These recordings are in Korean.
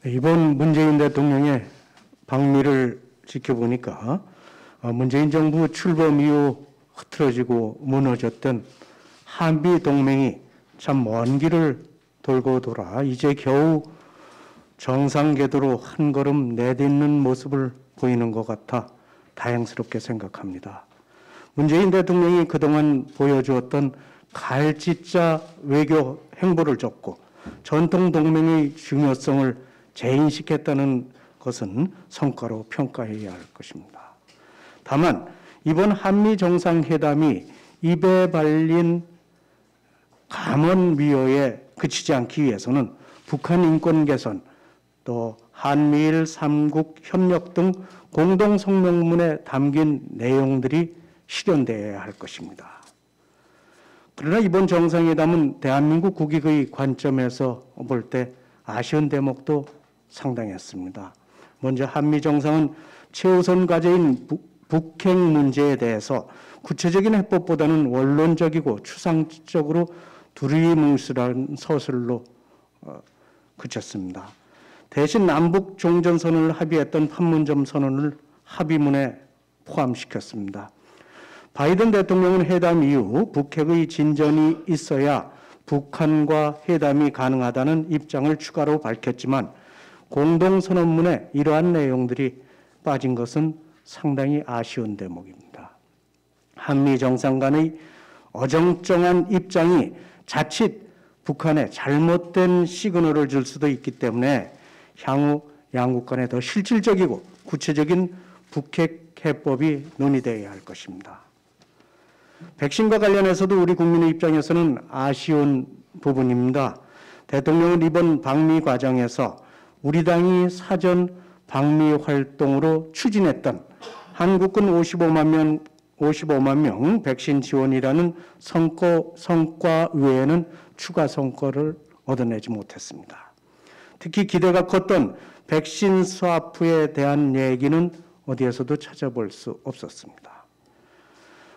이번 문재인 대통령의 방미를 지켜보니까 문재인 정부 출범 이후 흐트러지고 무너졌던 한미 동맹이 참 먼 길을 돌고 돌아 이제 겨우 정상 궤도로 한 걸음 내딛는 모습을 보이는 것 같아 다행스럽게 생각합니다. 문재인 대통령이 그동안 보여주었던 갈짓자 외교 행보를 접고 전통 동맹의 중요성을 재인식했다는 것은 성과로 평가해야 할 것입니다. 다만 이번 한미 정상회담이 입에 발린 감언미호에 그치지 않기 위해서는 북한 인권 개선, 또 한미일 3국 협력 등 공동 성명문에 담긴 내용들이 실현되어야 할 것입니다. 그러나 이번 정상회담은 대한민국 국익의 관점에서 볼 때 아쉬운 대목도 상당했습니다. 먼저 한미 정상은 최우선 과제인 북핵 문제에 대해서 구체적인 해법보다는 원론적이고 추상적으로 두리뭉실한 서술로 그쳤습니다. 대신 남북 종전선언을 합의했던 판문점 선언을 합의문에 포함시켰습니다. 바이든 대통령은 회담 이후 북핵의 진전이 있어야 북한과 회담이 가능하다는 입장을 추가로 밝혔지만 공동선언문에 이러한 내용들이 빠진 것은 상당히 아쉬운 대목입니다. 한미 정상 간의 어정쩡한 입장이 자칫 북한에 잘못된 시그널을 줄 수도 있기 때문에 향후 양국 간에 더 실질적이고 구체적인 북핵 해법이 논의되어야 할 것입니다. 백신과 관련해서도 우리 국민의 입장에서는 아쉬운 부분입니다. 대통령은 이번 방미 과정에서 우리 당이 사전 방미 활동으로 추진했던 한국군 55만 명 백신 지원이라는 성과 외에는 추가 성과를 얻어내지 못했습니다. 특히 기대가 컸던 백신 스와프에 대한 얘기는 어디에서도 찾아볼 수 없었습니다.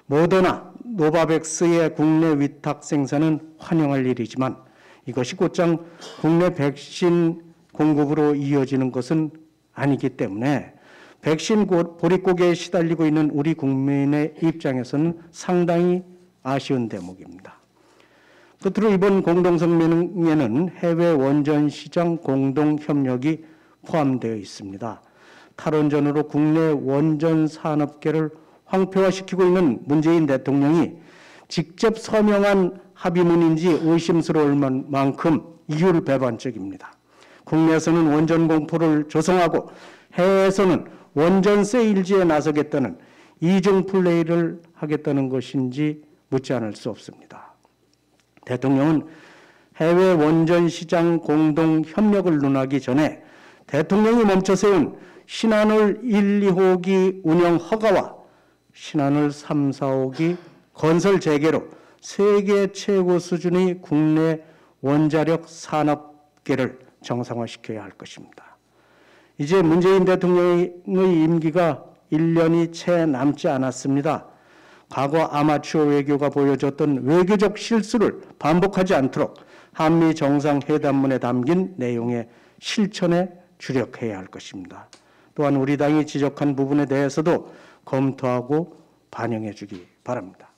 모더나, 노바백스의 국내 위탁 생산은 환영할 일이지만 이것이 곧장 국내 백신 공급으로 이어지는 것은 아니기 때문에 백신 보릿고개에 시달리고 있는 우리 국민의 입장에서는 상당히 아쉬운 대목입니다. 끝으로 이번 공동성명에는 해외 원전 시장 공동협력이 포함되어 있습니다. 탈원전으로 국내 원전 산업계를 황폐화시키고 있는 문재인 대통령이 직접 서명한 합의문인지 의심스러울 만큼 이율배반적입니다. 국내에서는 원전 공포를 조성하고 해외에서는 원전 세일즈에 나서겠다는 이중 플레이를 하겠다는 것인지 묻지 않을 수 없습니다. 대통령은 해외 원전 시장 공동 협력을 논하기 전에 대통령이 멈춰 세운 신한울 1, 2호기 운영 허가와 신한울 3, 4호기 건설 재개로 세계 최고 수준의 국내 원자력 산업계를 정상화시켜야 할 것입니다. 이제 문재인 대통령의 임기가 1년이 채 남지 않았습니다. 과거 아마추어 외교가 보여줬던 외교적 실수를 반복하지 않도록 한미 정상회담문에 담긴 내용의 실천에 주력해야 할 것입니다. 또한 우리 당이 지적한 부분에 대해서도 검토하고 반영해 주기 바랍니다.